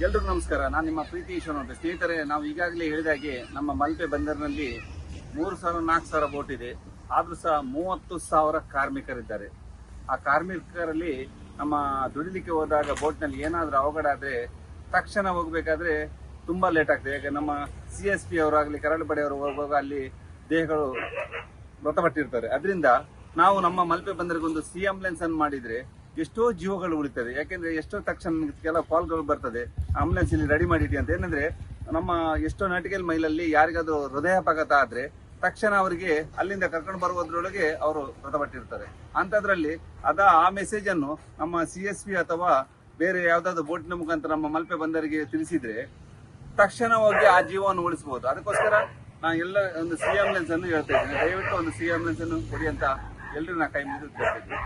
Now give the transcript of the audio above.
ಎಲ್ರಿಗೂ ನಮಸ್ಕಾರ. ನಾನು ನಿಮ್ಮ ಪ್ರೀತಿ ಈಶ್ವರ. ಸ್ನೇಹಿತರೆ, ನಾವು ಈಗಾಗಲೇ ಹೇಳಿದಾಗೆ ನಮ್ಮ ಮಲ್ಪೆ ಬಂದರಿನಲ್ಲಿ 3,000-4,000 ಬೋಟ್ ಇದೆ. ಆದ್ರೂ ಸಹ 30,000 ಕಾರ್ಮಿಕರಿದ್ದಾರೆ. ಆ ಕಾರ್ಮಿಕರಲ್ಲಿ ನಮ್ಮ ದುಡಿಲಿಕ್ಕೆ ಹೋದಾಗ ಬೋಟ್ನಲ್ಲಿ ಏನಾದ್ರೂ ಅವಘಡ ಆದ್ರೆ ತಕ್ಷಣ ಹೋಗ್ಬೇಕಾದ್ರೆ ತುಂಬಾ ಲೇಟ್ ಆಗ್ತದೆ. ಯಾಕೆ ನಮ್ಮ CSP ಅವರಾಗ್ಲಿ ಕರಾಳಪಡೆ ಅವರು ಹೋಗುವಾಗ ಅಲ್ಲಿ ದೇಹಗಳು ಮೃತಪಟ್ಟಿರ್ತಾರೆ. ಅದರಿಂದ ನಾವು ನಮ್ಮ ಮಲ್ಪೆ ಬಂದರಿಗೊಂದು ಸಿ ಆಂಬುಲೆನ್ಸ್ ಅನ್ನು ಮಾಡಿದ್ರೆ ಎಷ್ಟೋ ಜೀವಗಳು ಉಳಿತದೆ. ಯಾಕೆಂದ್ರೆ ಎಷ್ಟೋ ತಕ್ಷಣ ಕೆಲವು ಕಾಲ್ಗಳು ಬರ್ತದೆ, ಆಂಬುಲೆನ್ಸ್ ಇಲ್ಲಿ ರೆಡಿ ಮಾಡಿಡಿ ಅಂತ. ಏನಂದ್ರೆ ನಮ್ಮ ಎಷ್ಟೋ ನಾಟಿಕಲ್ ಮೈಲಲ್ಲಿ ಯಾರಿಗಾದ್ರೂ ಹೃದಯಾಘಾತ ಆದ್ರೆ ತಕ್ಷಣ ಅವರಿಗೆ ಅಲ್ಲಿಂದ ಕರ್ಕೊಂಡು ಬರುವುದರೊಳಗೆ ಅವರು ಮೃತಪಟ್ಟಿರ್ತಾರೆ. ಅಂತದ್ರಲ್ಲಿ ಆ ಮೆಸೇಜ್ ಅನ್ನು ನಮ್ಮ CSP ಅಥವಾ ಬೇರೆ ಯಾವ್ದಾದ್ರು ಬೋಟಿನ ಮುಖಾಂತರ ನಮ್ಮ ಮಲ್ಪೆ ಬಂದರಿಗೆ ತಿಳಿಸಿದ್ರೆ ತಕ್ಷಣ ಹೋಗಿ ಆ ಜೀವವನ್ನು ಉಳಿಸಬಹುದು. ಅದಕ್ಕೋಸ್ಕರ ನಾನು ಎಲ್ಲ ಒಂದು ಸಿ ಆಂಬುಲೆನ್ಸ್ ಅನ್ನು ಹೇಳ್ತಾ ಇದ್ದೀನಿ. ದಯವಿಟ್ಟು ಒಂದು ಸಿ ಆಂಬುಲೆನ್ಸ್ ಅನ್ನು ಕೊಡಿ ಅಂತ ಎಲ್ಲರೂ ನಾ ಕೈ ಮುಗಿದು ಕೇಳ್ತಾ ಇದ್ದೀನಿ.